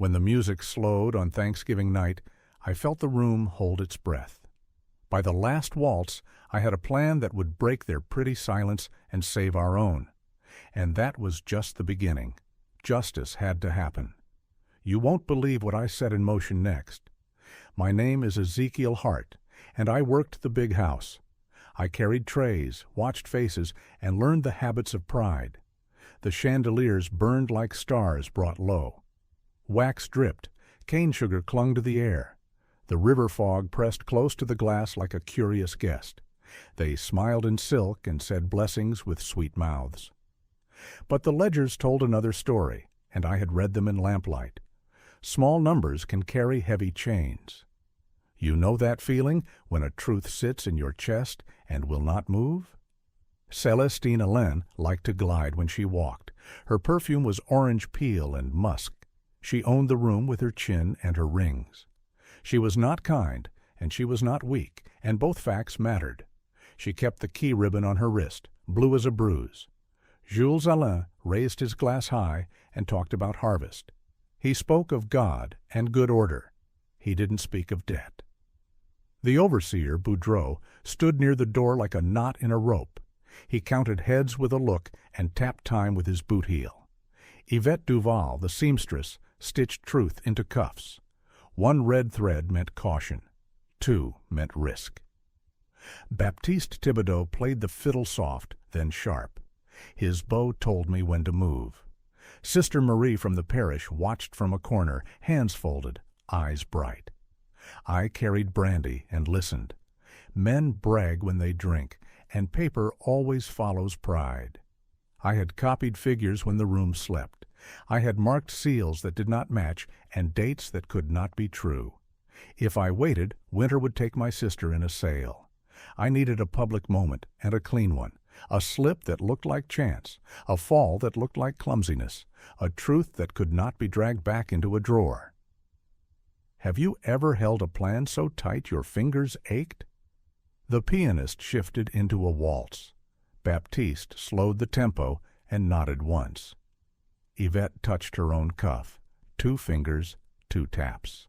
When the music slowed on Thanksgiving night, I felt the room hold its breath. By the last waltz, I had a plan that would break their pretty silence and save our own. And that was just the beginning. Justice had to happen. You won't believe what I set in motion next. My name is Ezekiel Hart, and I worked the big house. I carried trays, watched faces, and learned the habits of pride. The chandeliers burned like stars brought low. Wax dripped, cane sugar clung to the air. The river fog pressed close to the glass like a curious guest. They smiled in silk and said blessings with sweet mouths. But the ledgers told another story, and I had read them in lamplight. Small numbers can carry heavy chains. You know that feeling when a truth sits in your chest and will not move? Celestine Allain liked to glide when she walked. Her perfume was orange peel and musk. She owned the room with her chin and her rings. She was not kind, and she was not weak, and both facts mattered. She kept the key ribbon on her wrist, blue as a bruise. Jules Allain raised his glass high and talked about harvest. He spoke of God and good order. He didn't speak of debt. The overseer, Boudreaux, stood near the door like a knot in a rope. He counted heads with a look and tapped time with his boot heel. Yvette Duval, the seamstress, stitched truth into cuffs. One red thread meant caution. Two meant risk. Baptiste Thibodeaux played the fiddle soft, then sharp. His bow told me when to move. Sister Marie from the parish watched from a corner, hands folded, eyes bright. I carried brandy and listened. Men brag when they drink, and paper always follows pride. I had copied figures when the room slept. I had marked seals that did not match and dates that could not be true. If I waited, winter would take my sister in a sail. I needed a public moment, and a clean one. A slip that looked like chance, a fall that looked like clumsiness, a truth that could not be dragged back into a drawer. Have you ever held a plan so tight your fingers ached? The pianist shifted into a waltz. Baptiste slowed the tempo and nodded once. Yvette touched her own cuff. 2 fingers, 2 taps.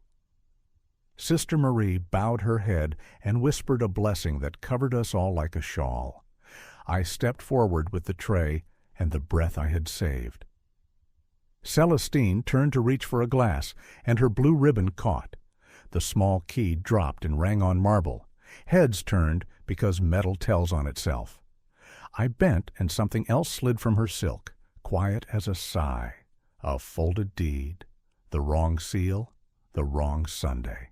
Sister Marie bowed her head and whispered a blessing that covered us all like a shawl. I stepped forward with the tray and the breath I had saved. Celestine turned to reach for a glass, and her blue ribbon caught. The small key dropped and rang on marble. Heads turned because metal tells on itself. I bent, and something else slid from her silk, quiet as a sigh. A folded deed, the wrong seal, the wrong Sunday.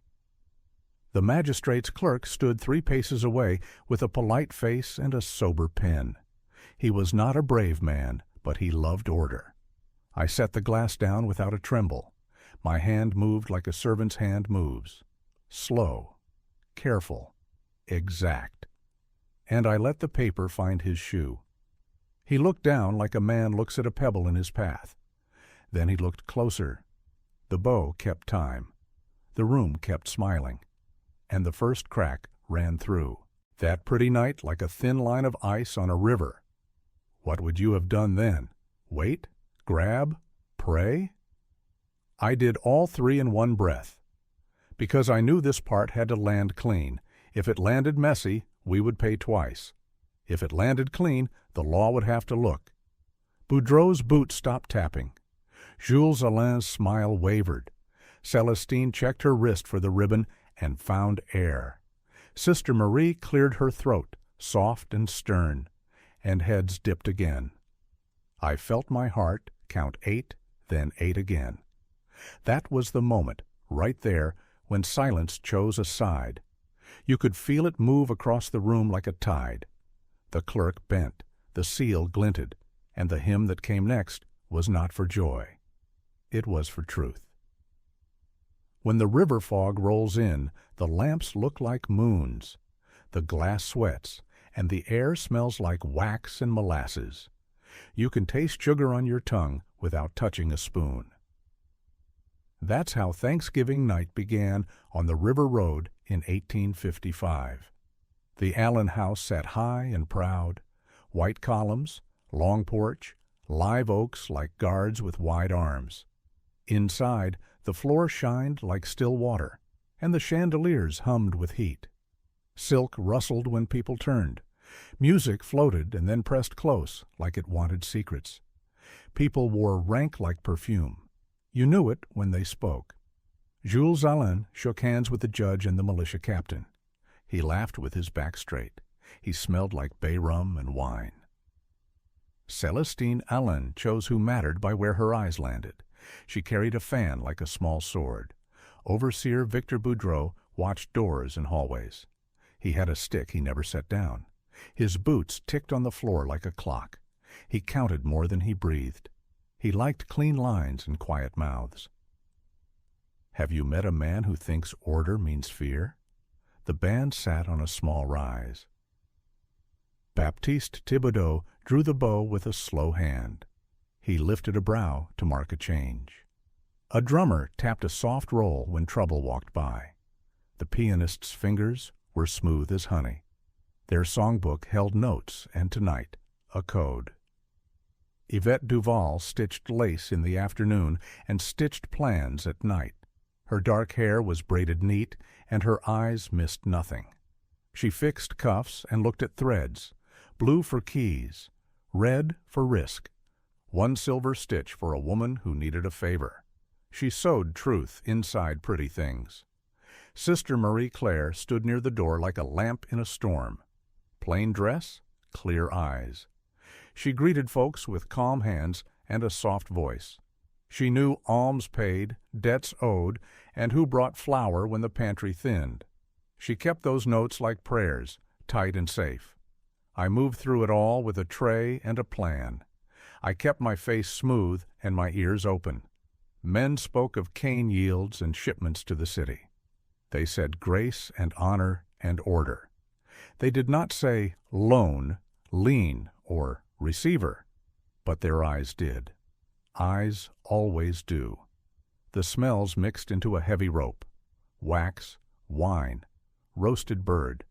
The magistrate's clerk stood 3 paces away with a polite face and a sober pen. He was not a brave man, but he loved order. I set the glass down without a tremble. My hand moved like a servant's hand moves. Slow, careful, exact. And I let the paper find his shoe. He looked down like a man looks at a pebble in his path. Then he looked closer. The bow kept time. The room kept smiling. And the first crack ran through. That pretty night like a thin line of ice on a river. What would you have done then? Wait? Grab? Pray? I did all 3 in one breath. Because I knew this part had to land clean. If it landed messy, we would pay twice. If it landed clean, the law would have to look. Boudreaux's boot stopped tapping. Jules Allain's smile wavered. Celestine checked her wrist for the ribbon and found air. Sister Marie cleared her throat, soft and stern, and heads dipped again. I felt my heart count 8, then 8 again. That was the moment, right there, when silence chose a side. You could feel it move across the room like a tide. The clerk bent, the seal glinted, and the hymn that came next was not for joy. It was for truth. When the river fog rolls in, the lamps look like moons. The glass sweats, and the air smells like wax and molasses. You can taste sugar on your tongue without touching a spoon. That's how Thanksgiving night began on the River Road in 1855. The Allain house sat high and proud. White columns, long porch, live oaks like guards with wide arms. Inside, The floor shined like still water, and the chandeliers hummed with heat. Silk rustled when people turned. Music floated and then pressed close, like it wanted secrets. People wore rank like perfume. You knew it when they spoke. Jules Allain shook hands with the judge and the militia captain. He laughed with his back straight. He smelled like bay rum and wine. Celestine Allain chose who mattered by where her eyes landed. She carried a fan like a small sword. Overseer Victor Boudreaux watched doors and hallways. He had a stick he never set down. His boots ticked on the floor like a clock. He counted more than he breathed. He liked clean lines and quiet mouths. Have you met a man who thinks order means fear? The band sat on a small rise. Baptiste Thibodeaux drew the bow with a slow hand. He lifted a brow to mark a change. A drummer tapped a soft roll when trouble walked by. The pianist's fingers were smooth as honey. Their songbook held notes, and tonight, a code. Yvette Duval stitched lace in the afternoon and stitched plans at night. Her dark hair was braided neat, and her eyes missed nothing. She fixed cuffs and looked at threads, blue for keys, red for risk, one silver stitch for a woman who needed a favor. She sewed truth inside pretty things. Sister Marie Claire stood near the door like a lamp in a storm. Plain dress, clear eyes. She greeted folks with calm hands and a soft voice. She knew alms paid, debts owed, and who brought flour when the pantry thinned. She kept those notes like prayers, tight and safe. I moved through it all with a tray and a plan. I kept my face smooth and my ears open. Men spoke of cane yields and shipments to the city. They said grace and honor and order. They did not say loan, lien, or receiver, but their eyes did. Eyes always do. The smells mixed into a heavy rope. Wax, wine, roasted bird,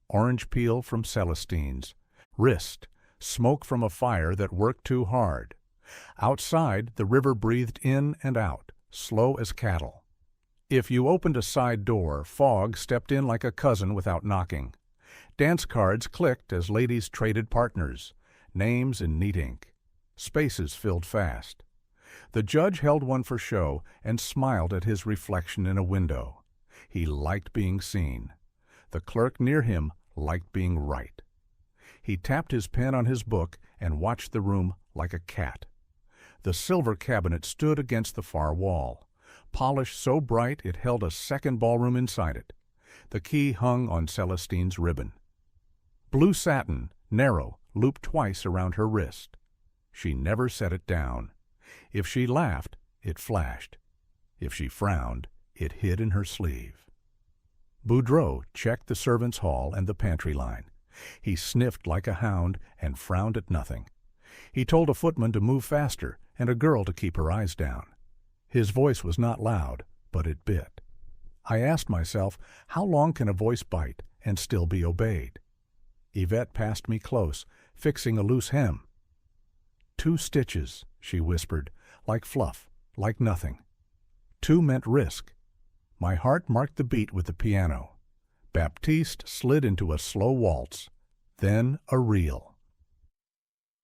orange peel from Celestine's, wrist, smoke from a fire that worked too hard. Outside, the river breathed in and out, slow as cattle. If you opened a side door, fog stepped in like a cousin without knocking. Dance cards clicked as ladies traded partners, names in neat ink. Spaces filled fast. The judge held one for show and smiled at his reflection in a window. He liked being seen. The clerk near him liked being right. He tapped his pen on his book and watched the room like a cat. The silver cabinet stood against the far wall, polished so bright it held a second ballroom inside it. The key hung on Celestine's ribbon. Blue satin, narrow, looped twice around her wrist. She never set it down. If she laughed, it flashed. If she frowned, it hid in her sleeve. Boudreaux checked the servants' hall and the pantry line. He sniffed like a hound and frowned at nothing. He told a footman to move faster and a girl to keep her eyes down. His voice was not loud, but it bit. I asked myself, how long can a voice bite and still be obeyed? Yvette passed me close, fixing a loose hem. 2 stitches, she whispered, like fluff, like nothing. 2 meant risk. My heart marked the beat with the piano. Baptiste slid into a slow waltz, then a reel.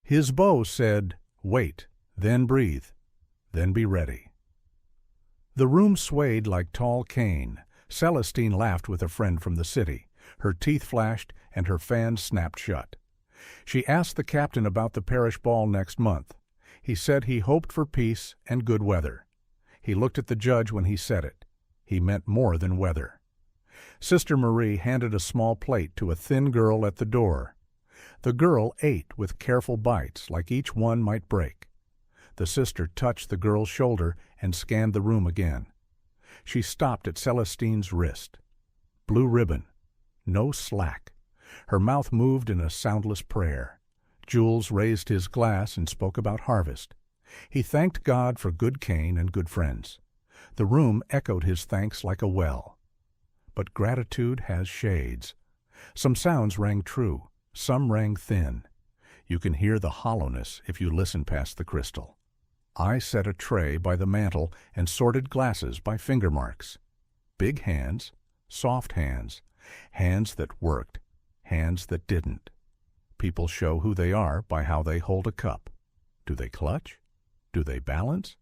His bow said, wait, then breathe, then be ready. The room swayed like tall cane. Celestine laughed with a friend from the city. Her teeth flashed and her fan snapped shut. She asked the captain about the parish ball next month. He said he hoped for peace and good weather. He looked at the judge when he said it. He meant more than weather. Sister Marie handed a small plate to a thin girl at the door. The girl ate with careful bites, like each one might break. The sister touched the girl's shoulder and scanned the room again. She stopped at Celestine's wrist. Blue ribbon. No slack. Her mouth moved in a soundless prayer. Jules raised his glass and spoke about harvest. He thanked God for good cane and good friends. The room echoed his thanks like a well. But gratitude has shades. Some sounds rang true, some rang thin. You can hear the hollowness if you listen past the crystal. I set a tray by the mantel and sorted glasses by finger marks. Big hands, soft hands, hands that worked, hands that didn't. People show who they are by how they hold a cup. Do they clutch? Do they balance?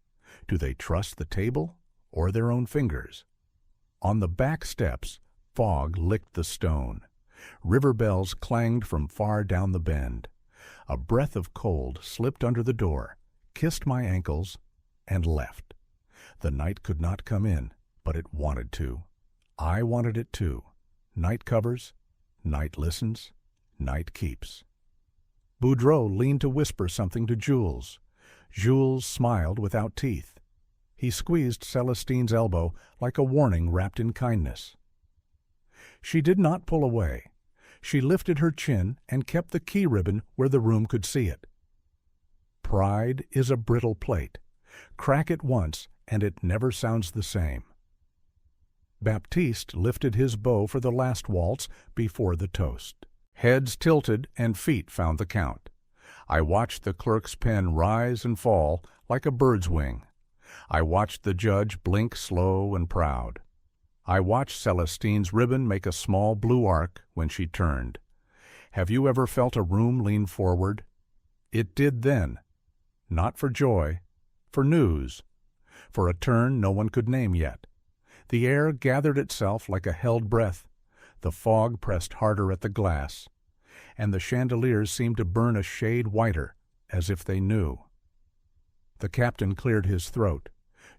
Do they trust the table or their own fingers? On the back steps, fog licked the stone. River bells clanged from far down the bend. A breath of cold slipped under the door, kissed my ankles, and left. The night could not come in, but it wanted to. I wanted it too. Night covers, night listens, night keeps. Boudreaux leaned to whisper something to Jules. Jules smiled without teeth. He squeezed Celestine's elbow like a warning wrapped in kindness. She did not pull away. She lifted her chin and kept the key ribbon where the room could see it. Pride is a brittle plate. Crack it once, and it never sounds the same. Baptiste lifted his bow for the last waltz before the toast. Heads tilted and feet found the count. I watched the clerk's pen rise and fall like a bird's wing. I watched the judge blink slow and proud. I watched Celestine's ribbon make a small blue arc when she turned. Have you ever felt a room lean forward? It did then. Not for joy, for news, for a turn no one could name yet. The air gathered itself like a held breath. The fog pressed harder at the glass, and the chandeliers seemed to burn a shade whiter, as if they knew. The captain cleared his throat.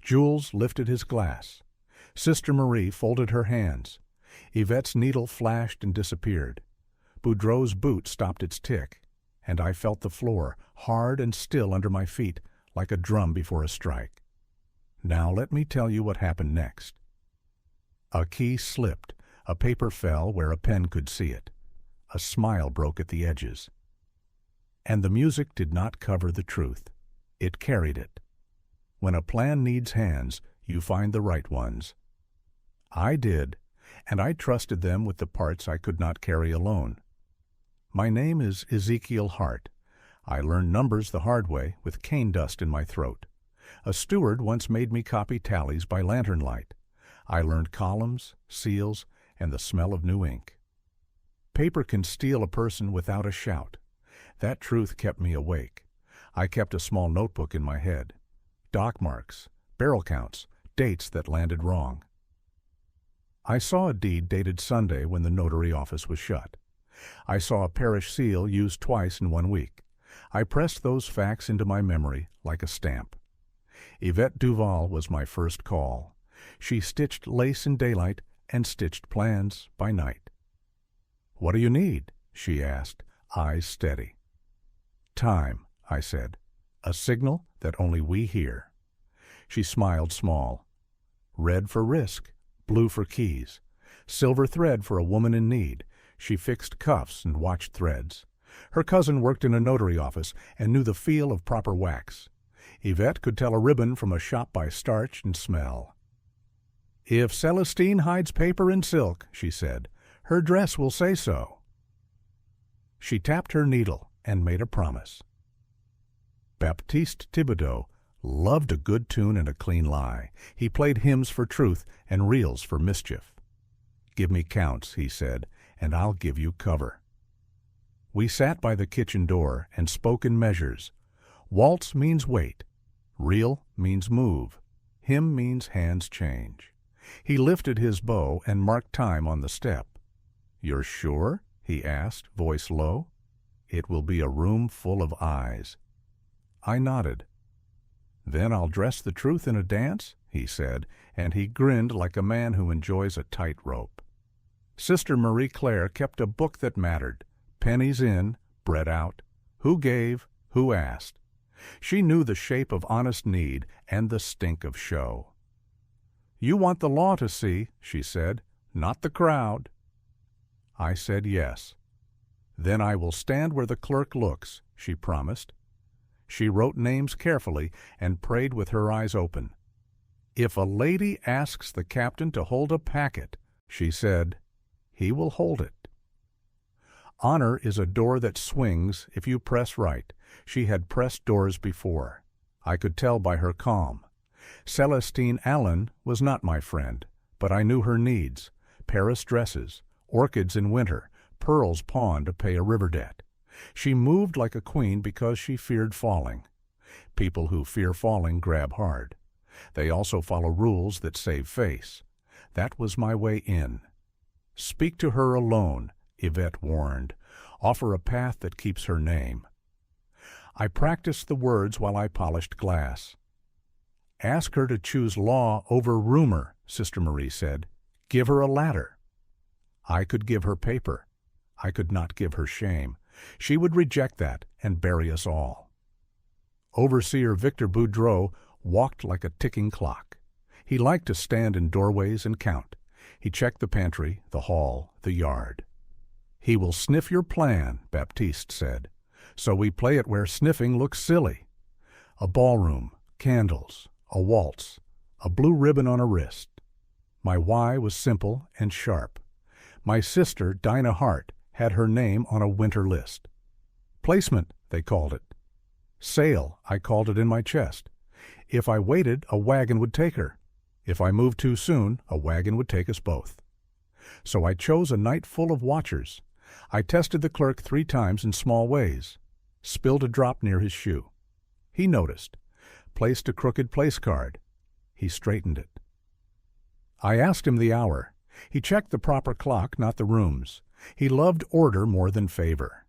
Jules lifted his glass. Sister Marie folded her hands. Yvette's needle flashed and disappeared. Boudreaux's boot stopped its tick, and I felt the floor, hard and still under my feet, like a drum before a strike. Now let me tell you what happened next. A key slipped. A paper fell where a pen could see it. A smile broke at the edges. And the music did not cover the truth. It carried it. When a plan needs hands, you find the right ones. I did, and I trusted them with the parts I could not carry alone. My name is Ezekiel Hart. I learned numbers the hard way with cane dust in my throat. A steward once made me copy tallies by lantern light. I learned columns, seals, and the smell of new ink. Paper can steal a person without a shout. That truth kept me awake. I kept a small notebook in my head. Dock marks, barrel counts, dates that landed wrong. I saw a deed dated Sunday when the notary office was shut. I saw a parish seal used twice in 1 week. I pressed those facts into my memory like a stamp. Yvette Duval was my first call. She stitched lace in daylight and stitched plans by night. "What do you need?" she asked, eyes steady. "Time," I said. "A signal that only we hear." She smiled small. Red for risk, blue for keys. Silver thread for a woman in need. She fixed cuffs and watched threads. Her cousin worked in a notary office and knew the feel of proper wax. Yvette could tell a ribbon from a shop by starch and smell. "If Celestine hides paper in silk," she said, "her dress will say so." She tapped her needle and made a promise. Baptiste Thibodeaux loved a good tune and a clean lie. He played hymns for truth and reels for mischief. "Give me counts," he said, "and I'll give you cover." We sat by the kitchen door and spoke in measures. Waltz means wait. Reel means move. Hymn means hands change. He lifted his bow and marked time on the step. "You're sure?" he asked, voice low. "It will be a room full of eyes." I nodded. "Then I'll dress the truth in a dance," he said, and he grinned like a man who enjoys a tightrope. Sister Marie Claire kept a book that mattered. Pennies in, bread out. Who gave, who asked. She knew the shape of honest need and the stink of show. "You want the law to see," she said, "not the crowd." I said yes. "Then I will stand where the clerk looks," she promised. She wrote names carefully and prayed with her eyes open. "If a lady asks the captain to hold a packet," she said, "he will hold it." Honor is a door that swings if you press right. She had pressed doors before. I could tell by her calm. Celestine Allain was not my friend, but I knew her needs: Paris dresses, orchids in winter, pearls pawned to pay a river debt. She moved like a queen because she feared falling. People who fear falling grab hard. They also follow rules that save face. That was my way in. Speak to her alone, Yvette warned. Offer a path that keeps her name. I practiced the words while I polished glass. Ask her to choose law over rumor, Sister Marie said. Give her a ladder. I could give her paper. I could not give her shame. She would reject that and bury us all. Overseer Victor Boudreaux walked like a ticking clock. He liked to stand in doorways and count. He checked the pantry, the hall, the yard. He will sniff your plan, Baptiste said. So we play it where sniffing looks silly. A ballroom, candles, a waltz, a blue ribbon on a wrist. My why was simple and sharp. My sister, Dinah Hart, had her name on a winter list. Placement, they called it. Sail, I called it in my chest. If I waited, a wagon would take her. If I moved too soon, a wagon would take us both. So I chose a night full of watchers. I tested the clerk 3 times in small ways. Spilled a drop near his shoe. He noticed. Placed a crooked place card. He straightened it. I asked him the hour. He checked the proper clock, not the rooms. He loved order more than favor.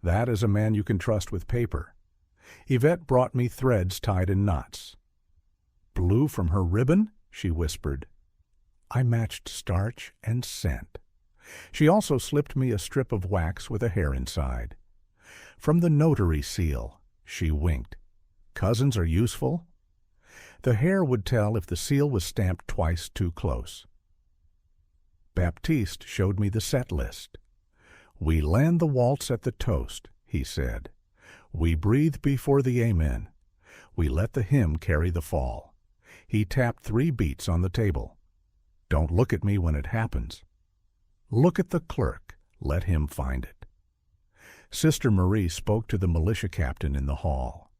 That is a man you can trust with paper. Yvette brought me threads tied in knots. Blue from her ribbon, she whispered. I matched starch and scent. She also slipped me a strip of wax with a hair inside. From the notary seal, she winked. Cousins are useful? The hair would tell if the seal was stamped twice too close. Baptiste showed me the set list. We land the waltz at the toast, he said. We breathe before the amen. We let the hymn carry the fall. He tapped 3 beats on the table. Don't look at me when it happens. Look at the clerk. Let him find it. Sister Marie spoke to the militia captain in the hall.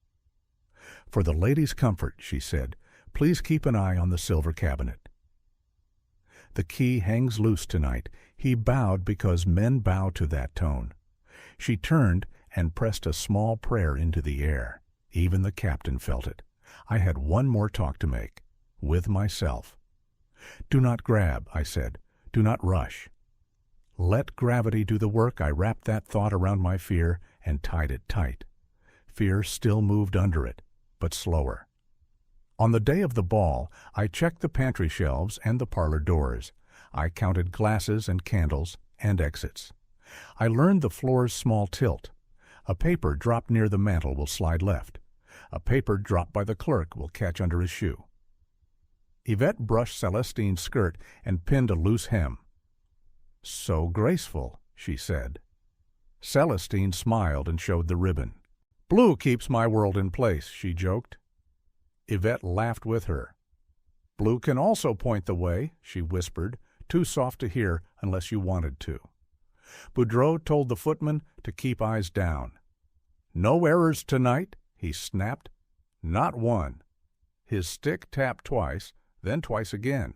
For the lady's comfort, she said, please keep an eye on the silver cabinet. The key hangs loose tonight. He bowed because men bow to that tone. She turned and pressed a small prayer into the air. Even the captain felt it. I had one more talk to make, with myself. Do not grab, I said. Do not rush. Let gravity do the work. I wrapped that thought around my fear and tied it tight. Fear still moved under it, but slower. On the day of the ball, I checked the pantry shelves and the parlor doors. I counted glasses and candles and exits. I learned the floor's small tilt. A paper dropped near the mantel will slide left. A paper dropped by the clerk will catch under his shoe. Yvette brushed Celestine's skirt and pinned a loose hem. So graceful, she said. Celestine smiled and showed the ribbon. Blue keeps my world in place, she joked. Yvette laughed with her. Blue can also point the way, she whispered, too soft to hear unless you wanted to. Boudreaux told the footman to keep eyes down. No errors tonight, he snapped. Not one. His stick tapped twice, then twice again.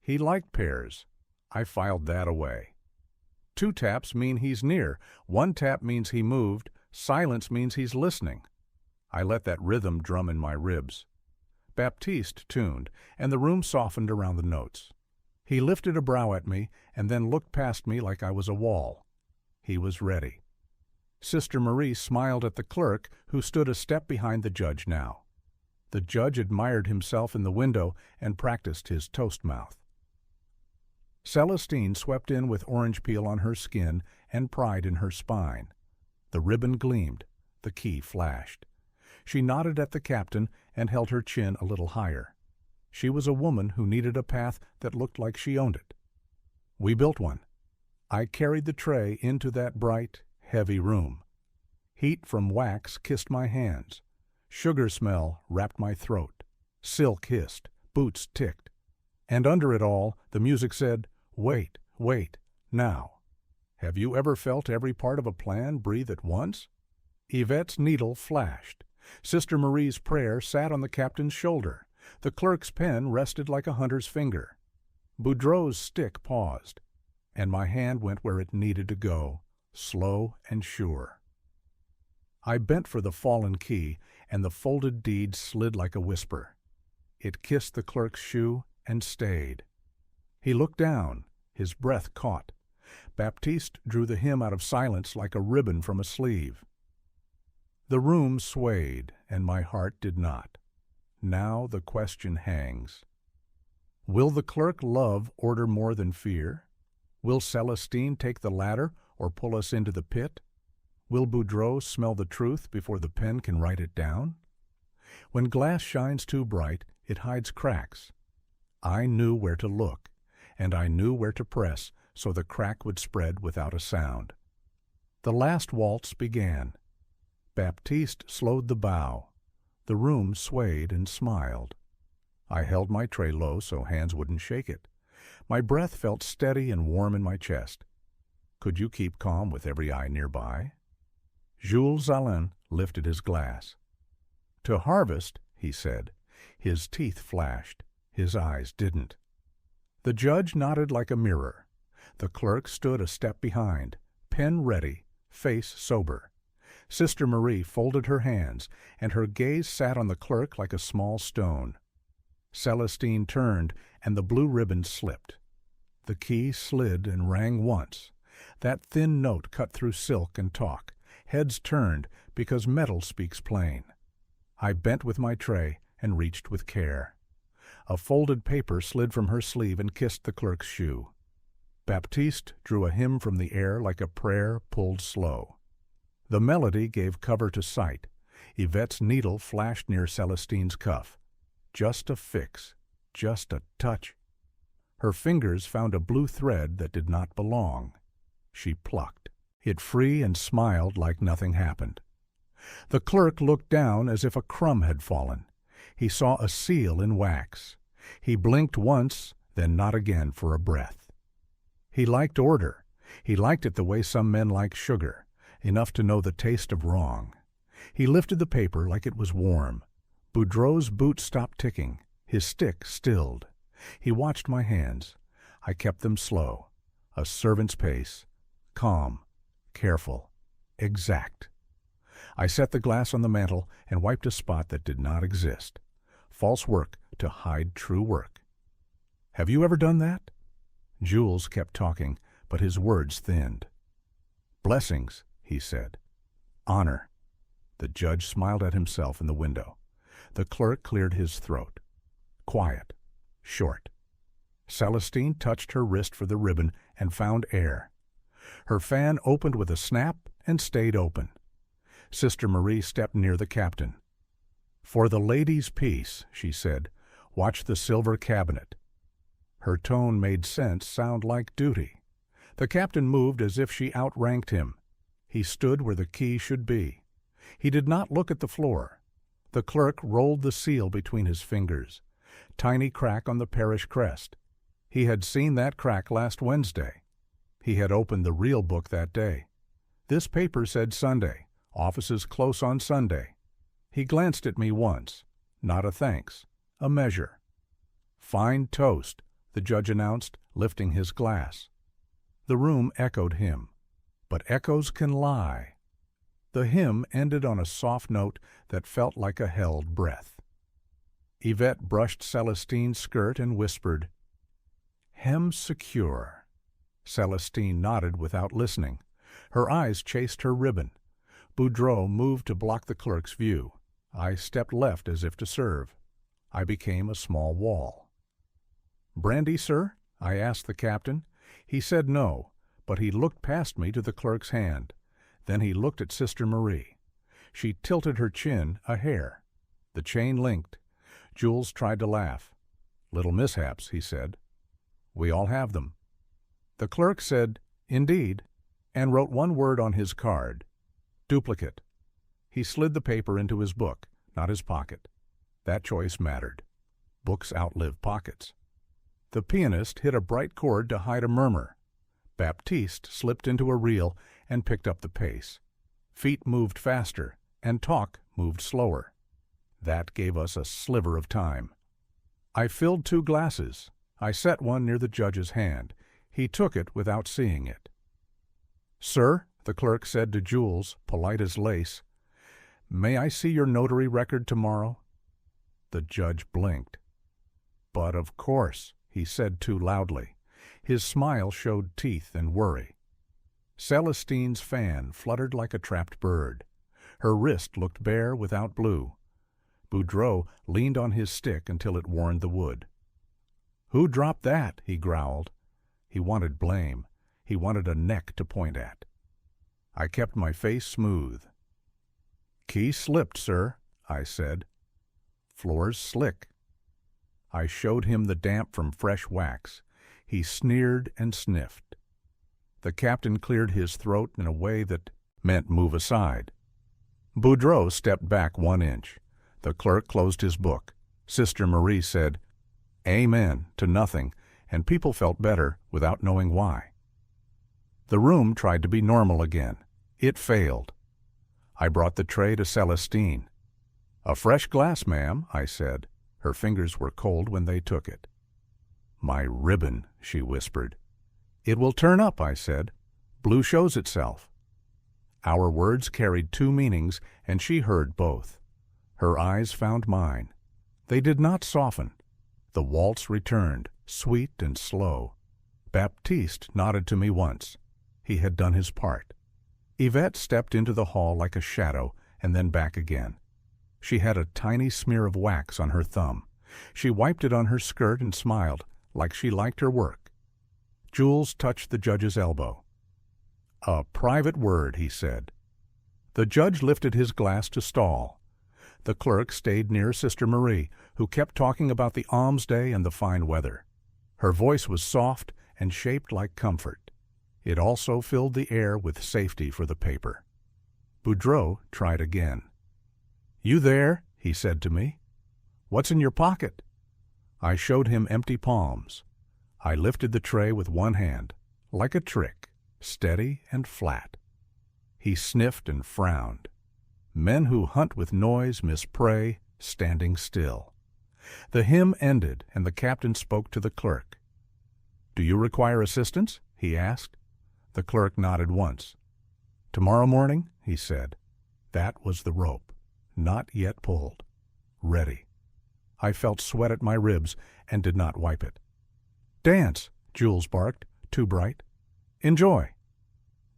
He liked pairs. I filed that away. 2 taps mean he's near. 1 tap means he moved. Silence means he's listening. I let that rhythm drum in my ribs. Baptiste tuned, and the room softened around the notes. He lifted a brow at me and then looked past me like I was a wall. He was ready. Sister Marie smiled at the clerk, who stood a step behind the judge now. The judge admired himself in the window and practiced his toast mouth. Celestine swept in with orange peel on her skin and pride in her spine. The ribbon gleamed. The key flashed. She nodded at the captain and held her chin a little higher. She was a woman who needed a path that looked like she owned it. We built one. I carried the tray into that bright, heavy room. Heat from wax kissed my hands. Sugar smell wrapped my throat. Silk hissed. Boots ticked. And under it all, the music said, wait, wait, now. Have you ever felt every part of a plan breathe at once? Yvette's needle flashed. Sister Marie's prayer sat on the captain's shoulder. The clerk's pen rested like a hunter's finger. Boudreaux's stick paused, and my hand went where it needed to go, slow and sure. I bent for the fallen key, and the folded deed slid like a whisper. It kissed the clerk's shoe and stayed. He looked down, his breath caught. Baptiste drew the hymn out of silence like a ribbon from a sleeve. The room swayed, and my heart did not. Now the question hangs. Will the clerk love order more than fear? Will Celestine take the ladder or pull us into the pit? Will Boudreaux smell the truth before the pen can write it down? When glass shines too bright, it hides cracks. I knew where to look, and I knew where to press so the crack would spread without a sound. The last waltz began. Baptiste slowed the bow. The room swayed and smiled. I held my tray low so hands wouldn't shake it. My breath felt steady and warm in my chest. Could you keep calm with every eye nearby? Jules Allain lifted his glass. To harvest, he said. His teeth flashed. His eyes didn't. The judge nodded like a mirror. The clerk stood a step behind, pen ready, face sober. Sister Marie folded her hands, and her gaze sat on the clerk like a small stone. Celestine turned, and the blue ribbon slipped. The key slid and rang once. That thin note cut through silk and talk. Heads turned, because metal speaks plain. I bent with my tray and reached with care. A folded paper slid from her sleeve and kissed the clerk's shoe. Baptiste drew a hymn from the air like a prayer pulled slow. The melody gave cover to sight. Yvette's needle flashed near Celestine's cuff. Just a fix, just a touch. Her fingers found a blue thread that did not belong. She plucked it free and smiled like nothing happened. The clerk looked down as if a crumb had fallen. He saw a seal in wax. He blinked once, then not again for a breath. He liked order. He liked it the way some men like sugar, enough to know the taste of wrong. He lifted the paper like it was warm. Boudreaux's boot stopped ticking. His stick stilled. He watched my hands. I kept them slow, a servant's pace, calm, careful, exact. I set the glass on the mantel and wiped a spot that did not exist. False work to hide true work. Have you ever done that? Jules kept talking, but his words thinned. Blessings, he said. Honor. The judge smiled at himself in the window. The clerk cleared his throat. Quiet. Short. Celestine touched her wrist for the ribbon and found air. Her fan opened with a snap and stayed open. Sister Marie stepped near the captain. For the lady's peace, she said, watch the silver cabinet. Her tone made sense sound like duty. The captain moved as if she outranked him. He stood where the key should be. He did not look at the floor. The clerk rolled the seal between his fingers. Tiny crack on the parish crest. He had seen that crack last Wednesday. He had opened the real book that day. This paper said Sunday. Offices close on Sunday. He glanced at me once. Not a thanks. A measure. Fine toast, the judge announced, lifting his glass. The room echoed him. But echoes can lie. The hymn ended on a soft note that felt like a held breath. Yvette brushed Celestine's skirt and whispered, Hem secure. Celestine nodded without listening. Her eyes chased her ribbon. Boudreaux moved to block the clerk's view. I stepped left as if to serve. I became a small wall. Brandy, sir? I asked the captain. He said no, but he looked past me to the clerk's hand. Then he looked at Sister Marie. She tilted her chin a hair. The chain linked. Jules tried to laugh. Little mishaps, he said. We all have them. The clerk said, Indeed, and wrote one word on his card. Duplicate. He slid the paper into his book, not his pocket. That choice mattered. Books outlive pockets. The pianist hit a bright chord to hide a murmur. Baptiste slipped into a reel and picked up the pace. Feet moved faster, and talk moved slower. That gave us a sliver of time. I filled 2 glasses. I set one near the judge's hand. He took it without seeing it. "Sir," the clerk said to Jules, polite as lace, "may I see your notary record tomorrow?" The judge blinked. "But of course," he said too loudly. His smile showed teeth and worry. Celestine's fan fluttered like a trapped bird. Her wrist looked bare without blue. Boudreaux leaned on his stick until it warmed the wood. "Who dropped that?" he growled. He wanted blame. He wanted a neck to point at. I kept my face smooth. "Key slipped, sir," I said. "Floor's slick." I showed him the damp from fresh wax. He sneered and sniffed. The captain cleared his throat in a way that meant move aside. Boudreaux stepped back 1 inch. The clerk closed his book. Sister Marie said, "Amen" to nothing, and people felt better without knowing why. The room tried to be normal again. It failed. I brought the tray to Celestine. "A fresh glass, ma'am," I said. Her fingers were cold when they took it. "My ribbon," she whispered. "It will turn up," I said. "Blue shows itself." Our words carried 2 meanings, and she heard both. Her eyes found mine. They did not soften. The waltz returned, sweet and slow. Baptiste nodded to me once. He had done his part. Yvette stepped into the hall like a shadow and then back again. She had a tiny smear of wax on her thumb. She wiped it on her skirt and smiled, like she liked her work. Jules touched the judge's elbow. "A private word," he said. The judge lifted his glass to stall. The clerk stayed near Sister Marie, who kept talking about the alms day and the fine weather. Her voice was soft and shaped like comfort. It also filled the air with safety for the paper. Boudreaux tried again. "You there?" he said to me. "What's in your pocket?" I showed him empty palms. I lifted the tray with 1 hand, like a trick, steady and flat. He sniffed and frowned. Men who hunt with noise miss prey, standing still. The hymn ended, and the captain spoke to the clerk. "Do you require assistance?" he asked. The clerk nodded once. "Tomorrow morning?" he said. That was the rope, not yet pulled. Ready. I felt sweat at my ribs and did not wipe it. "Dance," Jules barked, too bright. "Enjoy."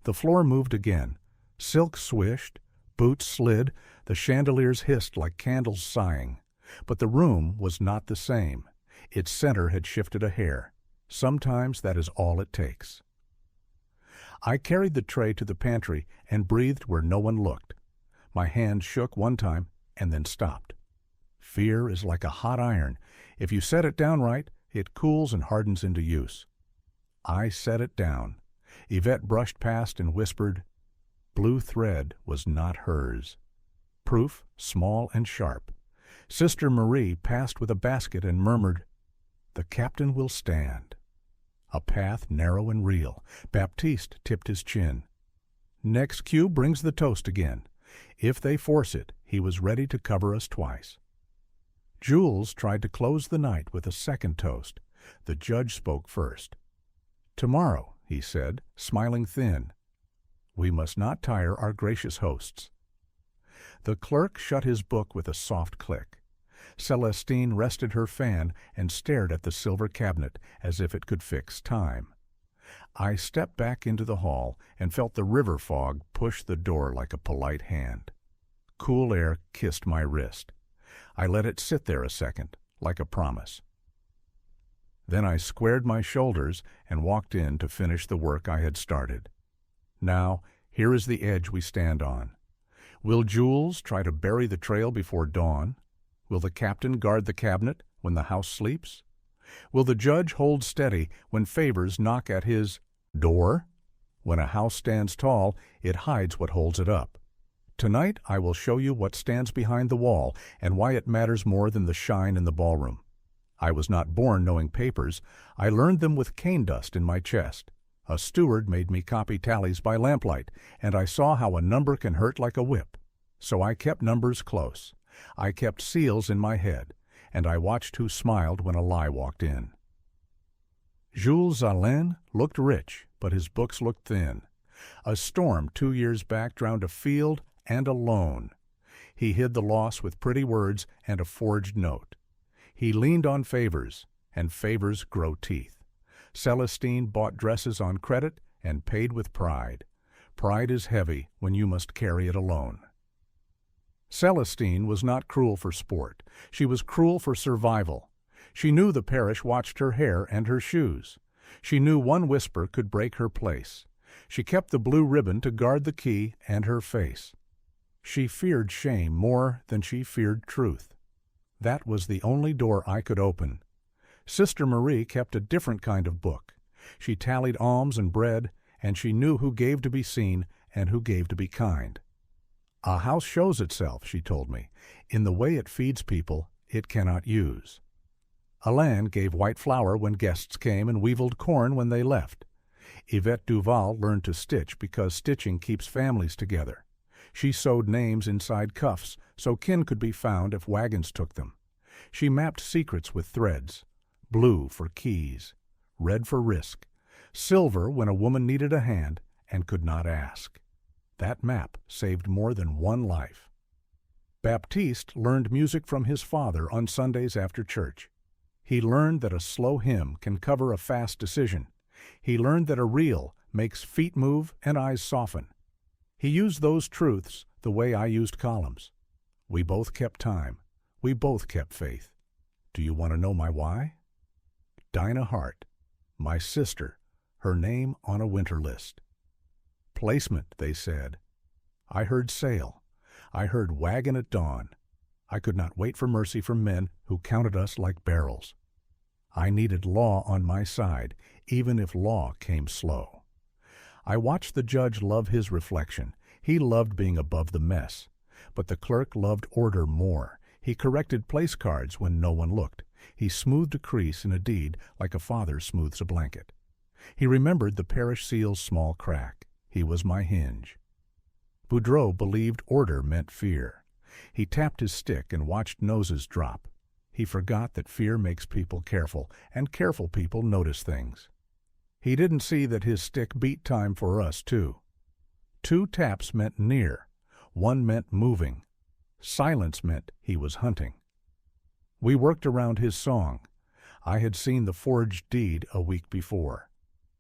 The floor moved again. Silk swished, boots slid, the chandeliers hissed like candles sighing. But the room was not the same. Its center had shifted a hair. Sometimes that is all it takes. I carried the tray to the pantry and breathed where no one looked. My hand shook 1 time and then stopped. Fear is like a hot iron. If you set it down right, it cools and hardens into use. I set it down. Yvette brushed past and whispered, "Blue thread was not hers." Proof, small and sharp. Sister Marie passed with a basket and murmured, "The captain will stand." A path narrow and real. Baptiste tipped his chin. Next cue brings the toast again. If they force it, he was ready to cover us twice. Jules tried to close the night with a second toast. The judge spoke first. "Tomorrow," he said, smiling thin. "We must not tire our gracious hosts." The clerk shut his book with a soft click. Celestine rested her fan and stared at the silver cabinet as if it could fix time. I stepped back into the hall and felt the river fog push the door like a polite hand. Cool air kissed my wrist. I let it sit there a second, like a promise. Then I squared my shoulders and walked in to finish the work I had started. Now, here is the edge we stand on. Will Jules try to bury the trail before dawn? Will the captain guard the cabinet when the house sleeps? Will the judge hold steady when favors knock at his door? When a house stands tall, it hides what holds it up. Tonight I will show you what stands behind the wall and why it matters more than the shine in the ballroom. I was not born knowing papers. I learned them with cane dust in my chest. A steward made me copy tallies by lamplight, and I saw how a number can hurt like a whip. So I kept numbers close. I kept seals in my head, and I watched who smiled when a lie walked in. Jules Allain looked rich, but his books looked thin. A storm 2 years back drowned a field and a loan. He hid the loss with pretty words and a forged note. He leaned on favors, and favors grow teeth. Celestine bought dresses on credit and paid with pride. Pride is heavy when you must carry it alone. Celestine was not cruel for sport. She was cruel for survival. She knew the parish watched her hair and her shoes. She knew one whisper could break her place. She kept the blue ribbon to guard the key and her face. She feared shame more than she feared truth. That was the only door I could open. Sister Marie kept a different kind of book. She tallied alms and bread, and she knew who gave to be seen and who gave to be kind. A house shows itself, she told me, in the way it feeds people it cannot use. Allain gave white flour when guests came and weevilled corn when they left. Yvette Duval learned to stitch because stitching keeps families together. She sewed names inside cuffs so kin could be found if wagons took them. She mapped secrets with threads, blue for keys, red for risk, silver when a woman needed a hand and could not ask. That map saved more than one life. Baptiste learned music from his father on Sundays after church. He learned that a slow hymn can cover a fast decision. He learned that a reel makes feet move and eyes soften. He used those truths the way I used columns. We both kept time. We both kept faith. Do you want to know my why? Dinah Hart, my sister, her name on a winter list. Placement, they said. I heard sail. I heard wagon at dawn. I could not wait for mercy from men who counted us like barrels. I needed law on my side, even if law came slow. I watched the judge love his reflection. He loved being above the mess. But the clerk loved order more. He corrected place cards when no one looked. He smoothed a crease in a deed like a father smooths a blanket. He remembered the parish seal's small crack. He was my hinge. Boudreaux believed order meant fear. He tapped his stick and watched noses drop. He forgot that fear makes people careful, and careful people notice things. He didn't see that his stick beat time for us, too. 2 taps meant near. 1 meant moving. Silence meant he was hunting. We worked around his song. I had seen the forged deed a week before.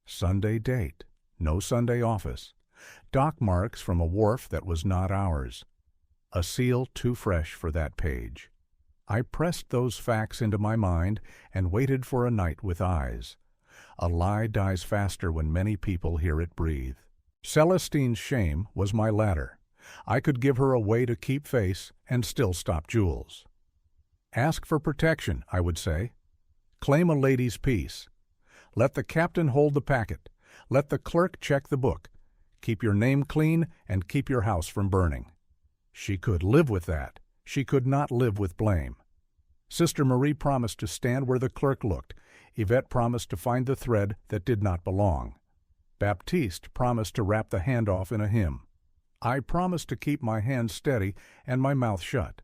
Sunday date. No Sunday office. Dock marks from a wharf that was not ours. A seal too fresh for that page. I pressed those facts into my mind and waited for a night with eyes. A lie dies faster when many people hear it breathe. Celestine's shame was my ladder. I could give her a way to keep face and still stop Jules. Ask for protection, I would say. Claim a lady's peace. Let the captain hold the packet. Let the clerk check the book. Keep your name clean and keep your house from burning. She could live with that. She could not live with blame. Sister Marie promised to stand where the clerk looked. Yvette promised to find the thread that did not belong. Baptiste promised to wrap the handoff in a hymn. I promised to keep my hands steady and my mouth shut.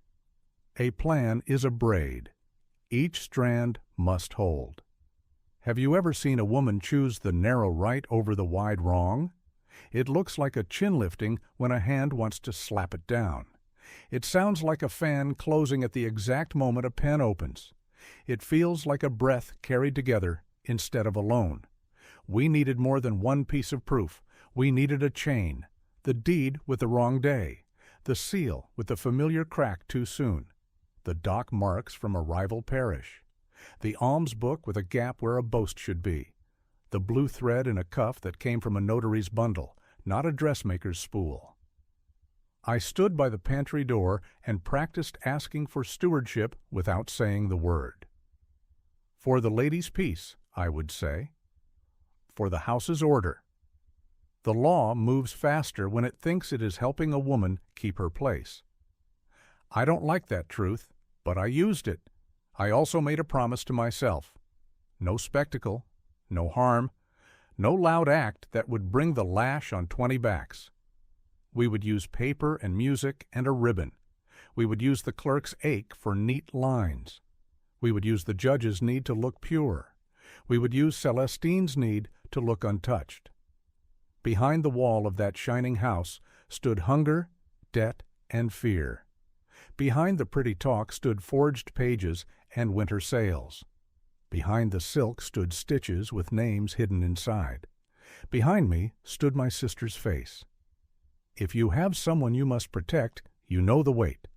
A plan is a braid. Each strand must hold. Have you ever seen a woman choose the narrow right over the wide wrong? It looks like a chin lifting when a hand wants to slap it down. It sounds like a fan closing at the exact moment a pen opens. It feels like a breath carried together instead of alone. We needed more than one piece of proof. We needed a chain. The deed with the wrong day. The seal with the familiar crack too soon. The dock marks from a rival parish. The alms book with a gap where a boast should be. The blue thread in a cuff that came from a notary's bundle, not a dressmaker's spool. I stood by the pantry door and practiced asking for stewardship without saying the word. For the lady's peace, I would say. For the house's order. The law moves faster when it thinks it is helping a woman keep her place. I don't like that truth, but I used it. I also made a promise to myself. No spectacle, no harm, no loud act that would bring the lash on 20 backs. We would use paper and music and a ribbon. We would use the clerk's ache for neat lines. We would use the judge's need to look pure. We would use Celestine's need to look untouched. Behind the wall of that shining house stood hunger, debt, and fear. Behind the pretty talk stood forged pages and winter sails. Behind the silk stood stitches with names hidden inside. Behind me stood my sister's face. If you have someone you must protect, you know the weight.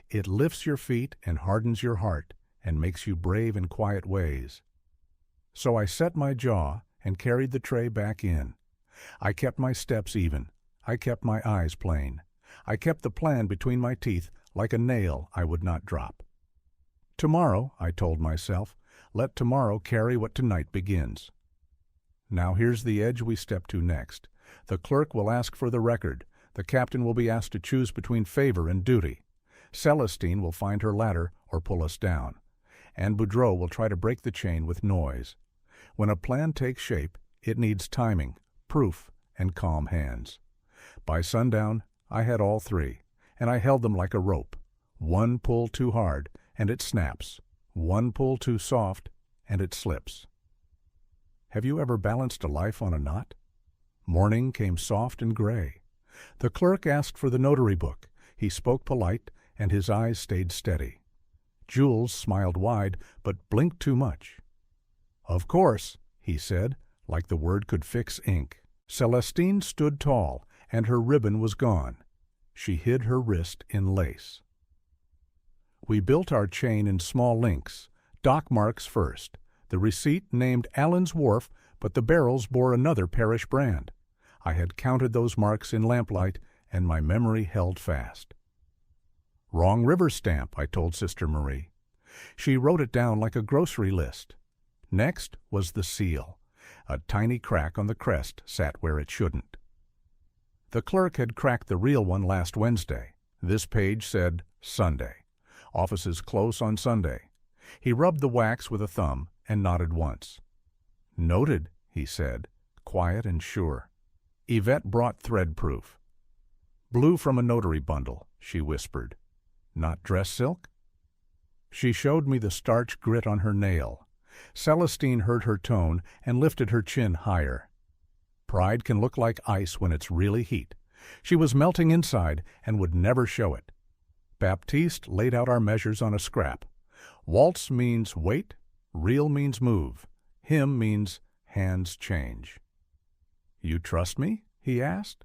It lifts your feet and hardens your heart and makes you brave in quiet ways. So I set my jaw and carried the tray back in. I kept my steps even. I kept my eyes plain. I kept the plan between my teeth like a nail I would not drop. Tomorrow, I told myself, let tomorrow carry what tonight begins. Now here's the edge we step to next. The clerk will ask for the record. The captain will be asked to choose between favor and duty. Celestine will find her ladder or pull us down. And Boudreaux will try to break the chain with noise. When a plan takes shape, it needs timing, proof, and calm hands. By sundown, I had all three, and I held them like a rope. One pull too hard, and it snaps. One pull too soft, and it slips. Have you ever balanced a life on a knot? Morning came soft and gray. The clerk asked for the notary book. He spoke polite, and his eyes stayed steady. Jules smiled wide, but blinked too much. "Of course," he said, like the word could fix ink. Celestine stood tall, and her ribbon was gone. She hid her wrist in lace. We built our chain in small links, dock marks first. The receipt named Allain's Wharf, but the barrels bore another parish brand. I had counted those marks in lamplight, and my memory held fast. "Wrong river stamp," I told Sister Marie. She wrote it down like a grocery list. Next was the seal. A tiny crack on the crest sat where it shouldn't. The clerk had cracked the real one last Wednesday. This page said Sunday. Offices close on Sunday. He rubbed the wax with a thumb and nodded once. "Noted," he said, quiet and sure. Yvette brought thread proof. "Blue from a notary bundle," she whispered. "Not dress silk?" She showed me the starch grit on her nail. Celestine heard her tone and lifted her chin higher. Pride can look like ice when it's really heat. She was melting inside and would never show it. Baptiste laid out our measures on a scrap. Waltz means wait, reel means move, hymn means hands change. "You trust me?" he asked.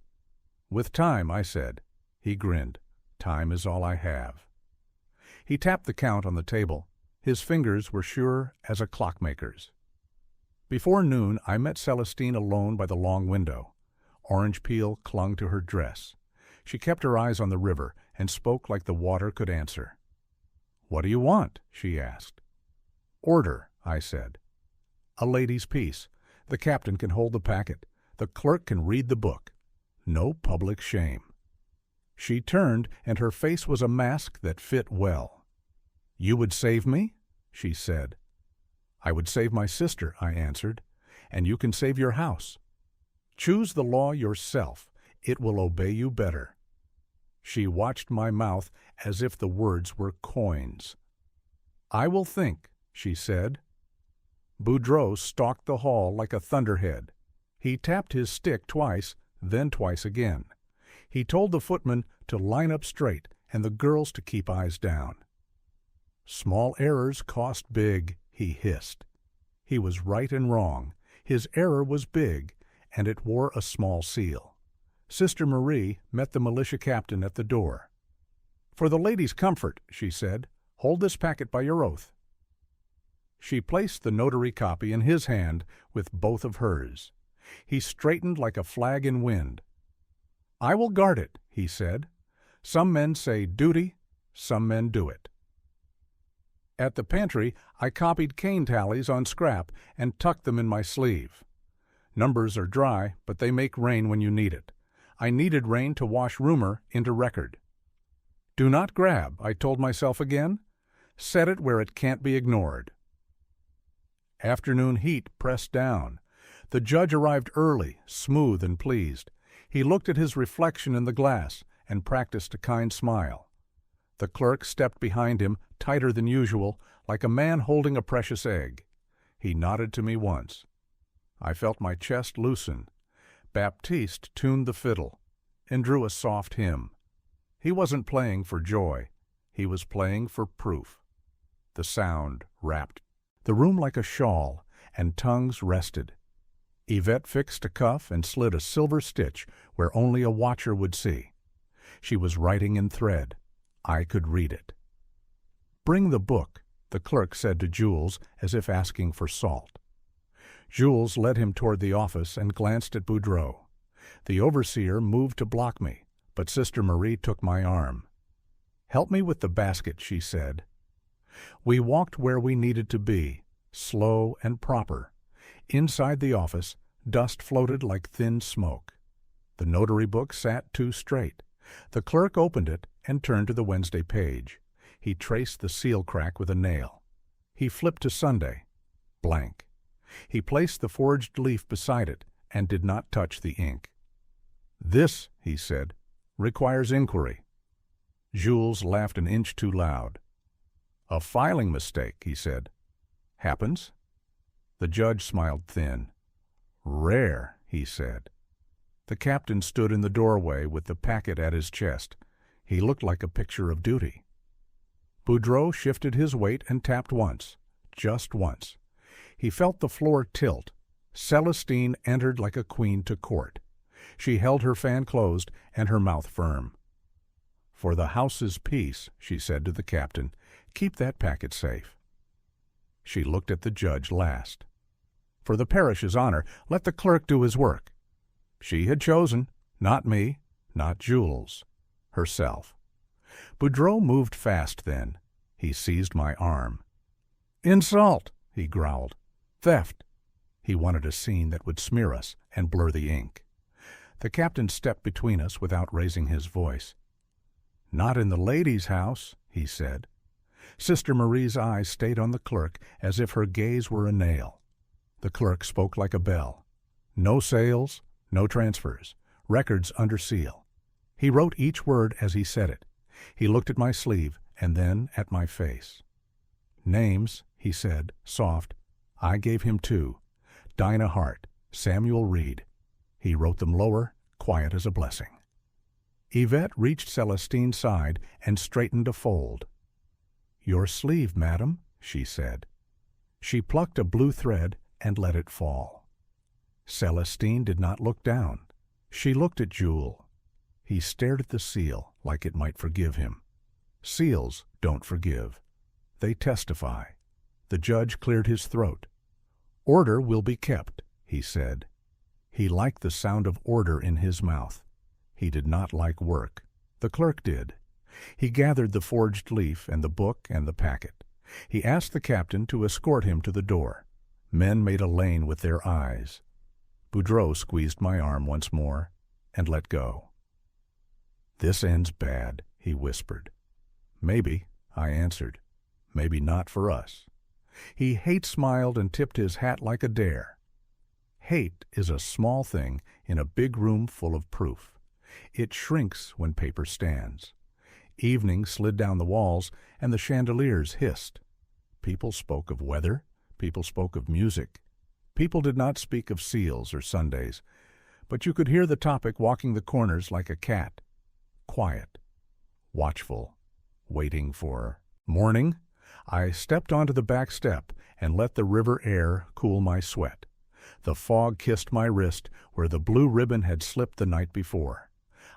"With time," I said. He grinned. "Time is all I have." He tapped the count on the table. His fingers were sure as a clockmaker's. Before noon, I met Celestine alone by the long window. Orange peel clung to her dress. She kept her eyes on the river and spoke like the water could answer. "What do you want?" she asked. "Order," I said. "A lady's peace. The captain can hold the packet. The clerk can read the book. No public shame." She turned, and her face was a mask that fit well. "You would save me?" she said. "I would save my sister," I answered, "and you can save your house. Choose the law yourself. It will obey you better." She watched my mouth as if the words were coins. "I will think," she said. Boudreaux stalked the hall like a thunderhead. He tapped his stick twice, then twice again. He told the footman to line up straight and the girls to keep eyes down. "Small errors cost big," he hissed. He was right and wrong. His error was big, and it wore a small seal. Sister Marie met the militia captain at the door. "For the lady's comfort," she said, "hold this packet by your oath." She placed the notary copy in his hand with both of hers. He straightened like a flag in wind. "I will guard it," he said. "Some men say duty, some men do it." At the pantry, I copied cane tallies on scrap and tucked them in my sleeve. Numbers are dry, but they make rain when you need it. I needed rain to wash rumor into record. "Do not grab," I told myself again. "Set it where it can't be ignored." Afternoon heat pressed down. The judge arrived early, smooth and pleased. He looked at his reflection in the glass and practiced a kind smile. The clerk stepped behind him, tighter than usual, like a man holding a precious egg. He nodded to me once. I felt my chest loosen. Baptiste tuned the fiddle and drew a soft hymn. He wasn't playing for joy. He was playing for proof. The sound wrapped the room like a shawl, and tongues rested. Yvette fixed a cuff and slid a silver stitch where only a watcher would see. She was writing in thread. I could read it. "Bring the book," the clerk said to Jules, as if asking for salt. Jules led him toward the office and glanced at Boudreaux. The overseer moved to block me, but Sister Marie took my arm. "Help me with the basket," she said. We walked where we needed to be, slow and proper. Inside the office, dust floated like thin smoke. The notary book sat too straight. The clerk opened it and turned to the Wednesday page. He traced the seal crack with a nail. He flipped to Sunday. Blank. He placed the forged leaf beside it and did not touch the ink. "This," he said, "requires inquiry." Jules laughed an inch too loud. "A filing mistake," he said. "Happens?" The judge smiled thin. "Rare," he said. The captain stood in the doorway with the packet at his chest. He looked like a picture of duty. Boudreaux shifted his weight and tapped once, just once. He felt the floor tilt. Celestine entered like a queen to court. She held her fan closed and her mouth firm. "For the house's peace," she said to the captain, "keep that packet safe." She looked at the judge last. "For the parish's honor, let the clerk do his work." She had chosen, not me, not Jules, herself. Boudreaux moved fast then. He seized my arm. "Insult!" he growled. "Theft!" He wanted a scene that would smear us and blur the ink. The captain stepped between us without raising his voice. "Not in the ladies' house," he said. Sister Marie's eyes stayed on the clerk as if her gaze were a nail. The clerk spoke like a bell. "No sales, no transfers, records under seal." He wrote each word as he said it. He looked at my sleeve and then at my face. "Names," he said, soft. I gave him 2. Dinah Hart, Samuel Reed. He wrote them lower, quiet as a blessing. Yvette reached Celestine's side and straightened a fold. "Your sleeve, madam," she said. She plucked a blue thread and let it fall. Celestine did not look down. She looked at Jules. He stared at the seal like it might forgive him. Seals don't forgive. They testify. The judge cleared his throat. "Order will be kept," he said. He liked the sound of order in his mouth. He did not like work. The clerk did. He gathered the forged leaf and the book and the packet. He asked the captain to escort him to the door. Men made a lane with their eyes. Boudreaux squeezed my arm once more and let go. "This ends bad," he whispered. "Maybe," I answered. "Maybe not for us." He hate-smiled and tipped his hat like a dare. Hate is a small thing in a big room full of proof. It shrinks when paper stands. Evening slid down the walls, and the chandeliers hissed. People spoke of weather. People spoke of music. People did not speak of seals or Sundays, but you could hear the topic walking the corners like a cat. Quiet, watchful, waiting for morning. I stepped onto the back step and let the river air cool my sweat. The fog kissed my wrist where the blue ribbon had slipped the night before.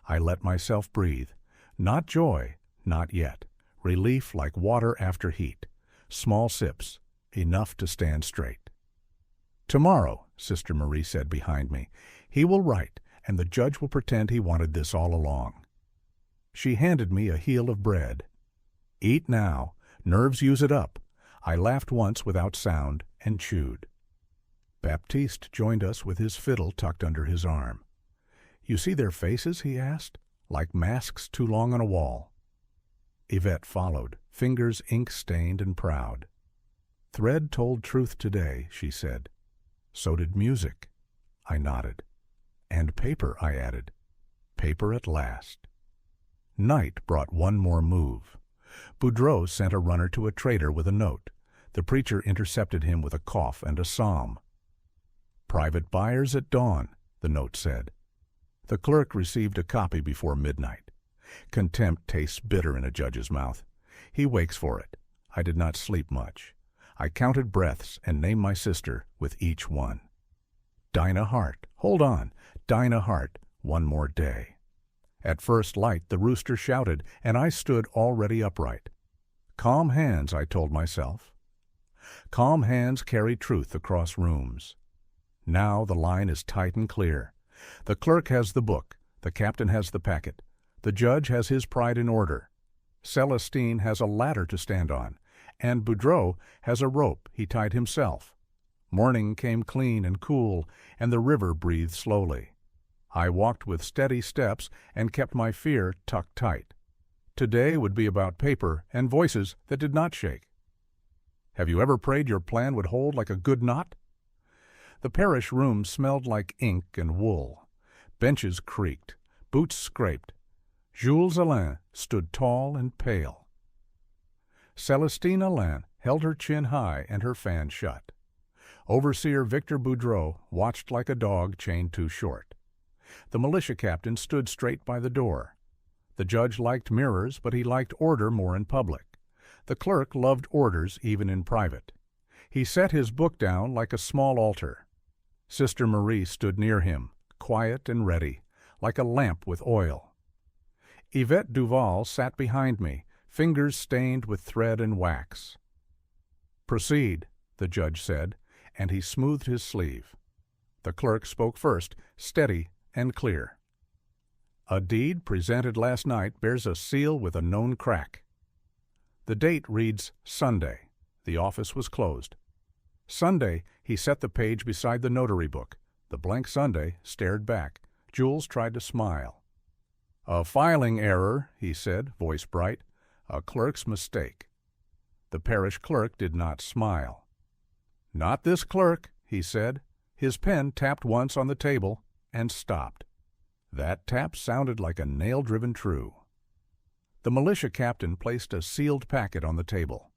I let myself breathe. Not joy, not yet. Relief like water after heat. Small sips, enough to stand straight. "Tomorrow," Sister Marie said behind me, "he will write, and the judge will pretend he wanted this all along." She handed me a heel of bread. "Eat now. Nerves use it up." I laughed once without sound and chewed. Baptiste joined us with his fiddle tucked under his arm. "You see their faces?" he asked, "like masks too long on a wall." Yvette followed, fingers ink-stained and proud. "Thread told truth today," she said. "So did music." I nodded. "And paper," I added. Paper at last. Night brought one more move. Boudreaux sent a runner to a trader with a note. The preacher intercepted him with a cough and a psalm. "Private buyers at dawn," the note said. The clerk received a copy before midnight. Contempt tastes bitter in a judge's mouth. He wakes for it. I did not sleep much. I counted breaths and named my sister with each one. Dinah Hart, hold on, Dinah Hart, one more day. At first light the rooster shouted, and I stood already upright. Calm hands, I told myself. Calm hands carry truth across rooms. Now the line is tight and clear. The clerk has the book, the captain has the packet, the judge has his pride in order. Celestine has a ladder to stand on, and Boudreaux has a rope he tied himself. Morning came clean and cool, and the river breathed slowly. I walked with steady steps and kept my fear tucked tight. Today would be about paper and voices that did not shake. Have you ever prayed your plan would hold like a good knot? The parish room smelled like ink and wool. Benches creaked, boots scraped. Jules Allain stood tall and pale. Celestine Allain held her chin high and her fan shut. Overseer Victor Boudreaux watched like a dog chained too short. The militia captain stood straight by the door. The judge liked mirrors, but he liked order more in public. The clerk loved orders even in private. He set his book down like a small altar. Sister Marie stood near him, quiet and ready, like a lamp with oil. Yvette Duval sat behind me, fingers stained with thread and wax. "Proceed," the judge said, and he smoothed his sleeve. The clerk spoke first, steady and clear. "A deed presented last night bears a seal with a known crack." The date reads Sunday. The office was closed. Sunday, he set the page beside the notary book. The blank Sunday stared back. Jules tried to smile. "A filing error," he said, voice bright. "A clerk's mistake." The parish clerk did not smile. "Not this clerk," he said. His pen tapped once on the table and stopped. That tap sounded like a nail driven true. The militia captain placed a sealed packet on the table.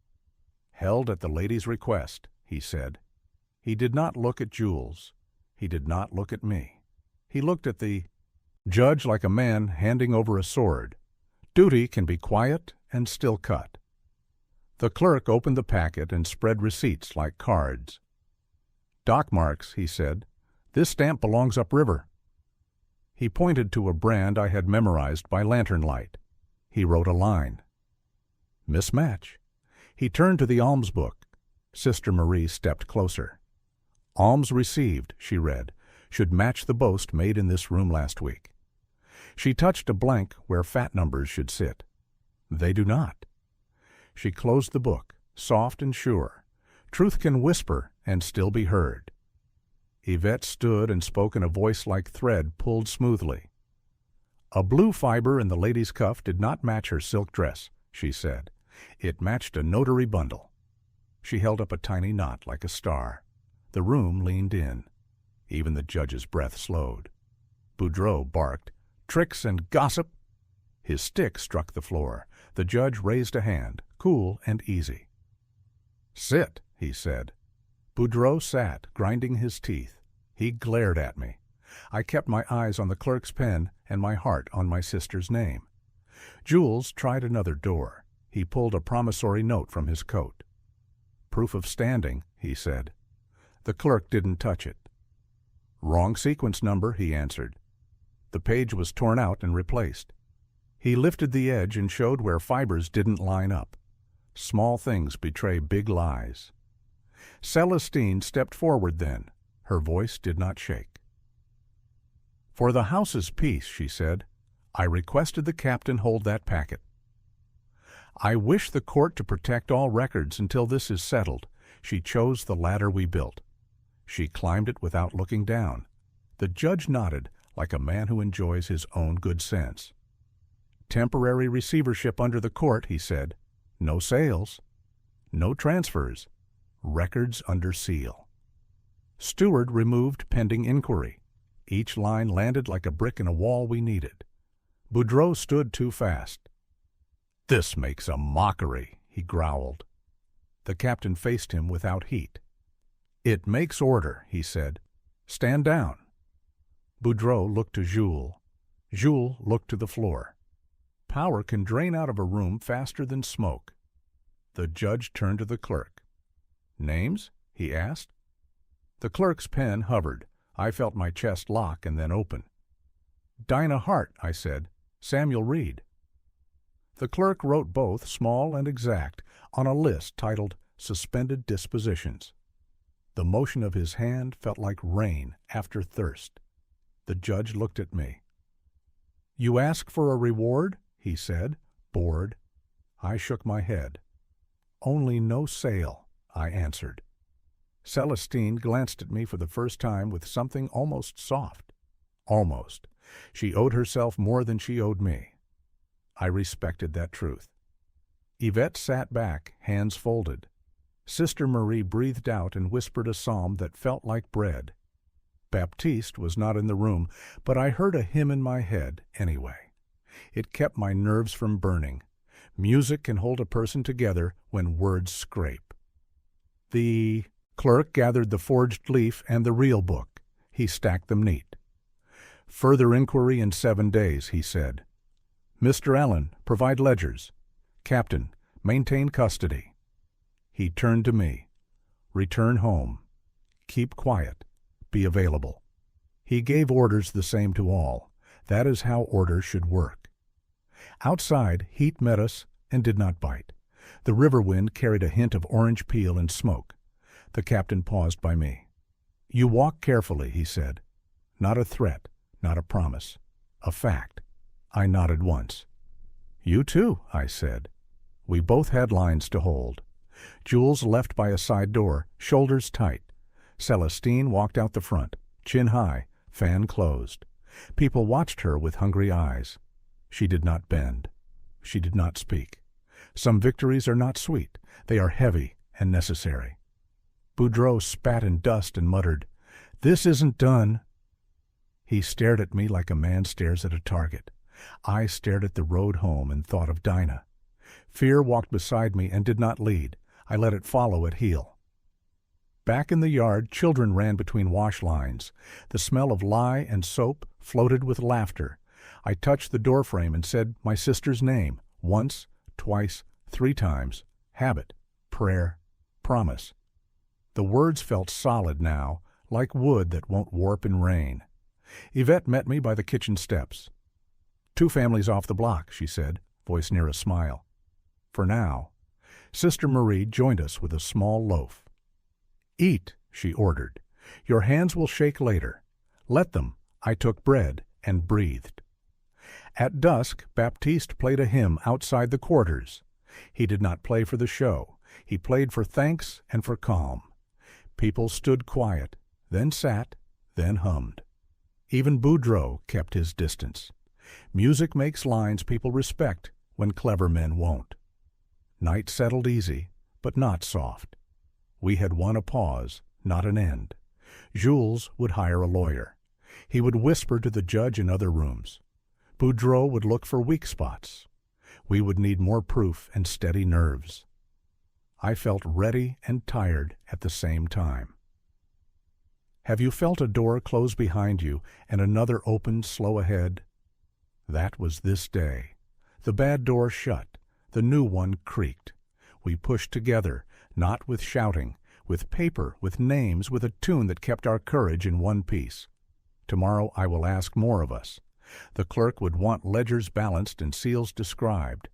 "Held at the lady's request," he said. He did not look at Jules. He did not look at me. He looked at the judge like a man handing over a sword. Duty can be quiet and still cut. The clerk opened the packet and spread receipts like cards. "Dock marks," he said. "This stamp belongs upriver." He pointed to a brand I had memorized by lantern light. He wrote a line. Mismatch. He turned to the alms book. Sister Marie stepped closer. "Alms received," she read, "should match the boast made in this room last week." She touched a blank where fat numbers should sit. They do not. She closed the book, soft and sure. Truth can whisper and still be heard. Yvette stood and spoke in a voice like thread pulled smoothly. "A blue fiber in the lady's cuff did not match her silk dress," she said. "It matched a notary bundle." She held up a tiny knot like a star. The room leaned in. Even the judge's breath slowed. Boudreaux barked, "Tricks and gossip!" His stick struck the floor. The judge raised a hand, cool and easy. "Sit," he said. Boudreaux sat, grinding his teeth. He glared at me. I kept my eyes on the clerk's pen and my heart on my sister's name. Jules tried another door. He pulled a promissory note from his coat. "Proof of standing," he said. The clerk didn't touch it. "Wrong sequence number," he answered. The page was torn out and replaced. He lifted the edge and showed where fibers didn't line up. Small things betray big lies. Celestine stepped forward then. Her voice did not shake. "For the house's peace," she said, "I requested the captain hold that packet. I wish the court to protect all records until this is settled." She chose the ladder we built. She climbed it without looking down. The judge nodded like a man who enjoys his own good sense. "Temporary receivership under the court," he said. "No sales. No transfers. Records under seal." Steward removed pending inquiry. Each line landed like a brick in a wall we needed. Boudreaux stood too fast. "This makes a mockery," he growled. The captain faced him without heat. "It makes order," he said. "Stand down." Boudreaux looked to Jules. Jules looked to the floor. Power can drain out of a room faster than smoke. The judge turned to the clerk. "Names?" he asked. The clerk's pen hovered. I felt my chest lock and then open. "Dinah Hart," I said. "Samuel Reed." The clerk wrote both, small and exact, on a list titled Suspended Dispositions. The motion of his hand felt like rain after thirst. The judge looked at me. "You ask for a reward?" he said, bored. I shook my head. "Only no sale," I answered. Celestine glanced at me for the first time with something almost soft. Almost. She owed herself more than she owed me. I respected that truth. Yvette sat back, hands folded. Sister Marie breathed out and whispered a psalm that felt like bread. Baptiste was not in the room, but I heard a hymn in my head anyway. It kept my nerves from burning. Music can hold a person together when words scrape. The clerk gathered the forged leaf and the real book. He stacked them neat. "Further inquiry in 7 days," he said. "Mr. Allain, provide ledgers. Captain, maintain custody." He turned to me. "Return home. Keep quiet. Be available." He gave orders the same to all. That is how order should work. Outside, heat met us and did not bite. The river wind carried a hint of orange peel and smoke. The captain paused by me. "You walk carefully," he said. Not a threat, not a promise. A fact. I nodded once. "You too," I said. We both had lines to hold. Jules left by a side door, shoulders tight. Celestine walked out the front, chin high, fan closed. People watched her with hungry eyes. She did not bend. She did not speak. Some victories are not sweet. They are heavy and necessary. Boudreaux spat in dust and muttered, "This isn't done." He stared at me like a man stares at a target. I stared at the road home and thought of Dinah. Fear walked beside me and did not lead. I let it follow at heel. Back in the yard, children ran between wash lines. The smell of lye and soap floated with laughter. I touched the doorframe and said my sister's name, once, twice, 3 times, habit, prayer, promise. The words felt solid now, like wood that won't warp in rain. Yvette met me by the kitchen steps. "2 families off the block," she said, voice near a smile. "For now." Sister Marie joined us with a small loaf. "Eat," she ordered. "Your hands will shake later. Let them." I took bread and breathed. At dusk, Baptiste played a hymn outside the quarters. He did not play for the show. He played for thanks and for calm. People stood quiet, then sat, then hummed. Even Boudreaux kept his distance. Music makes lines people respect when clever men won't. Night settled easy, but not soft. We had won a pause, not an end. Jules would hire a lawyer. He would whisper to the judge in other rooms. Boudreaux would look for weak spots. We would need more proof and steady nerves. I felt ready and tired at the same time. Have you felt a door close behind you and another open slow ahead? That was this day. The bad door shut. The new one creaked. We pushed together, not with shouting, with paper, with names, with a tune that kept our courage in one piece. Tomorrow I will ask more of us. The clerk would want ledgers balanced and seals described.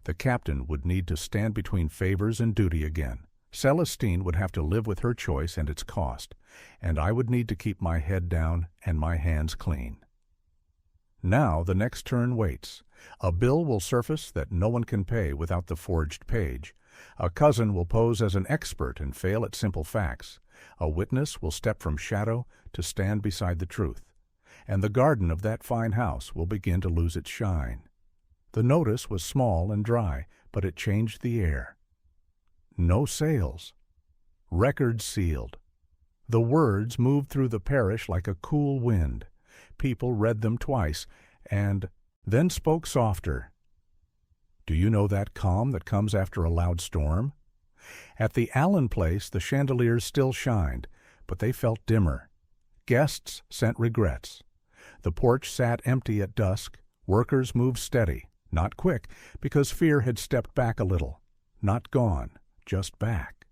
The captain would need to stand between favors and duty again. Celestine would have to live with her choice and its cost, and I would need to keep my head down and my hands clean. Now the next turn waits. A bill will surface that no one can pay without the forged page. A cousin will pose as an expert and fail at simple facts. A witness will step from shadow to stand beside the truth. And the garden of that fine house will begin to lose its shine. The notice was small and dry, but it changed the air. No sales. Records sealed. The words moved through the parish like a cool wind. People read them twice, and then spoke softer. "Do you know that calm that comes after a loud storm?" At the Allain place the chandeliers still shined, but they felt dimmer. Guests sent regrets. The porch sat empty at dusk. Workers moved steady, not quick, because fear had stepped back a little. Not gone, just back.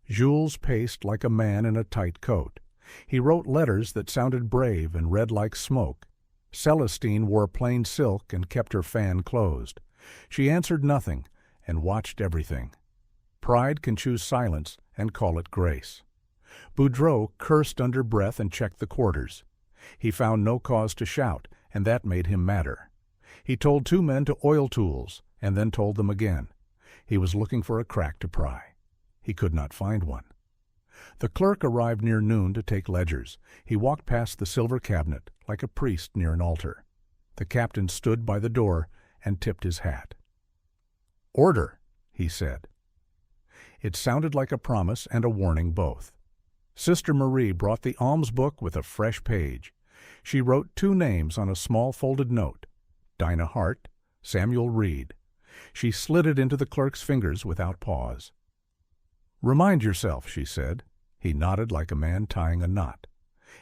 Jules paced like a man in a tight coat. He wrote letters that sounded brave and read like smoke. Celestine wore plain silk and kept her fan closed. She answered nothing and watched everything. Pride can choose silence and call it grace. Boudreaux cursed under breath and checked the quarters. He found no cause to shout, and that made him madder. He told 2 men to oil tools, and then told them again. He was looking for a crack to pry. He could not find one. The clerk arrived near noon to take ledgers. He walked past the silver cabinet, like a priest near an altar. The captain stood by the door and tipped his hat. "Order," he said. It sounded like a promise and a warning both. Sister Marie brought the alms book with a fresh page. She wrote 2 names on a small folded note, Dinah Hart, Samuel Reed. She slid it into the clerk's fingers without pause. "Remind yourself," she said. He nodded like a man tying a knot.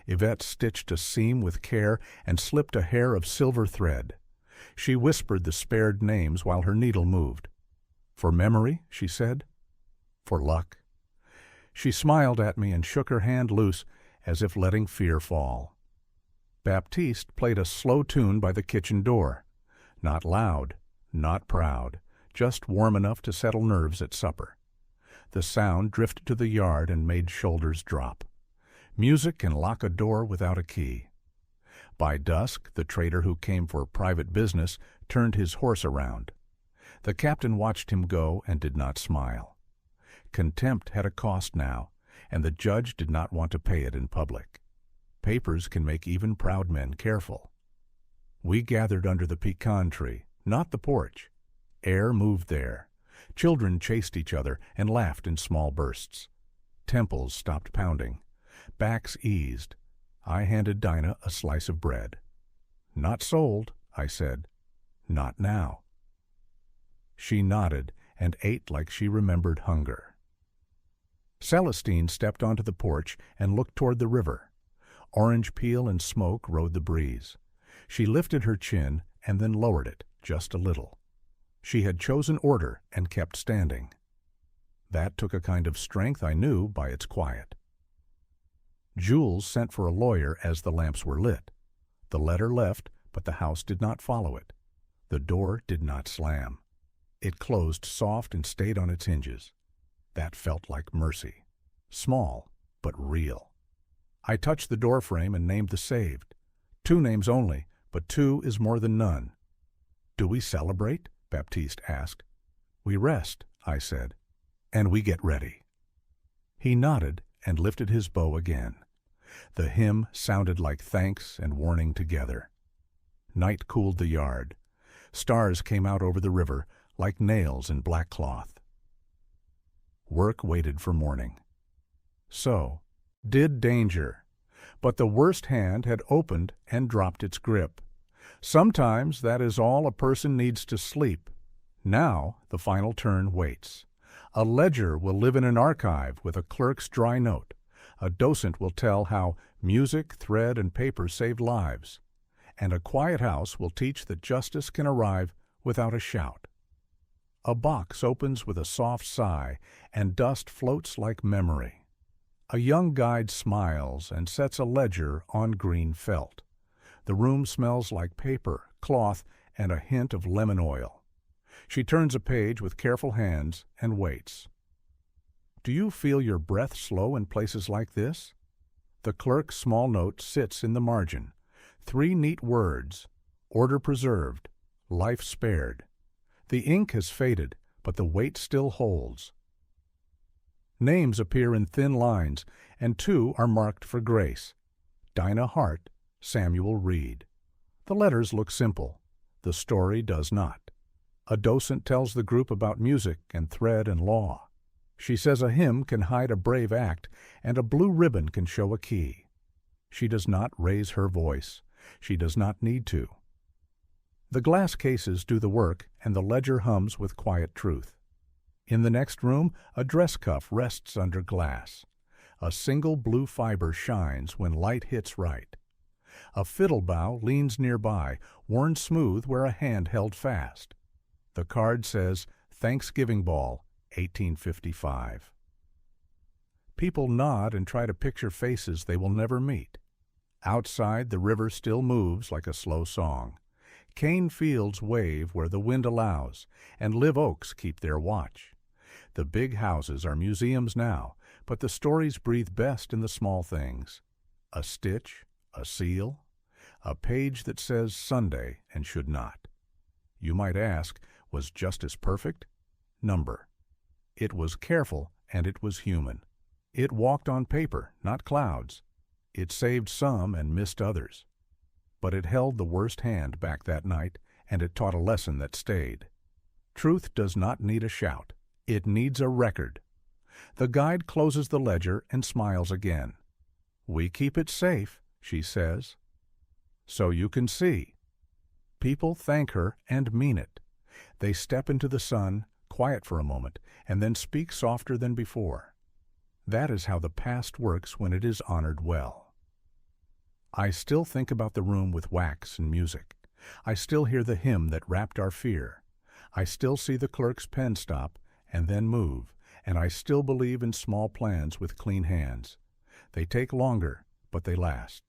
Yvette stitched a seam with care and slipped a hair of silver thread. She whispered the spared names while her needle moved. "For memory," she said. "For luck." She smiled at me and shook her hand loose as if letting fear fall. Baptiste played a slow tune by the kitchen door. Not loud, not proud, just warm enough to settle nerves at supper. The sound drifted to the yard and made shoulders drop. Music can lock a door without a key. By dusk, the trader who came for private business turned his horse around. The captain watched him go and did not smile. Contempt had a cost now, and the judge did not want to pay it in public. Papers can make even proud men careful. We gathered under the pecan tree, not the porch. Air moved there. Children chased each other and laughed in small bursts. Temples stopped pounding. Backs eased. I handed Dinah a slice of bread. "Not sold," I said. "Not now." She nodded and ate like she remembered hunger. Celestine stepped onto the porch and looked toward the river. Orange peel and smoke rode the breeze. She lifted her chin and then lowered it just a little. She had chosen order and kept standing. That took a kind of strength I knew by its quiet. Jules sent for a lawyer as the lamps were lit. The letter left, but the house did not follow it. The door did not slam. It closed soft and stayed on its hinges. That felt like mercy. Small, but real. I touched the door frame and named the saved. 2 names only, but 2 is more than none. "Do we celebrate?" Baptiste asked. "We rest," I said, "and we get ready." He nodded and lifted his bow again. The hymn sounded like thanks and warning together. Night cooled the yard. Stars came out over the river like nails in black cloth. Work waited for morning. So did danger, but the worst hand had opened and dropped its grip. Sometimes that is all a person needs to sleep. Now the final turn waits. A ledger will live in an archive with a clerk's dry note. A docent will tell how music, thread, and paper saved lives. And a quiet house will teach that justice can arrive without a shout. A box opens with a soft sigh, and dust floats like memory. A young guide smiles and sets a ledger on green felt. The room smells like paper, cloth, and a hint of lemon oil. She turns a page with careful hands and waits. Do you feel your breath slow in places like this? The clerk's small note sits in the margin. 3 neat words: order preserved, life spared. The ink has faded, but the weight still holds. Names appear in thin lines, and 2 are marked for grace: Dinah Hart, Samuel Reed. The letters look simple. The story does not. A docent tells the group about music and thread and law. She says a hymn can hide a brave act, and a blue ribbon can show a key. She does not raise her voice. She does not need to. The glass cases do the work, and the ledger hums with quiet truth. In the next room, a dress cuff rests under glass. A single blue fiber shines when light hits right. A fiddle bow leans nearby, worn smooth where a hand held fast. The card says, Thanksgiving Ball, 1855. People nod and try to picture faces they will never meet. Outside, the river still moves like a slow song. Cane fields wave where the wind allows, and live oaks keep their watch. The big houses are museums now, but the stories breathe best in the small things. A stitch, a seal, a page that says Sunday and should not. You might ask, was justice perfect? Number. It was careful and it was human. It walked on paper, not clouds. It saved some and missed others. But it held the worst hand back that night, and it taught a lesson that stayed. Truth does not need a shout. It needs a record. The guide closes the ledger and smiles again. We keep it safe, she says. So you can see. People thank her and mean it. They step into the sun, quiet for a moment, and then speak softer than before. That is how the past works when it is honored well. I still think about the room with wax and music. I still hear the hymn that wrapped our fear. I still see the clerk's pen stop and then move, and I still believe in small plans with clean hands. They take longer, but they last.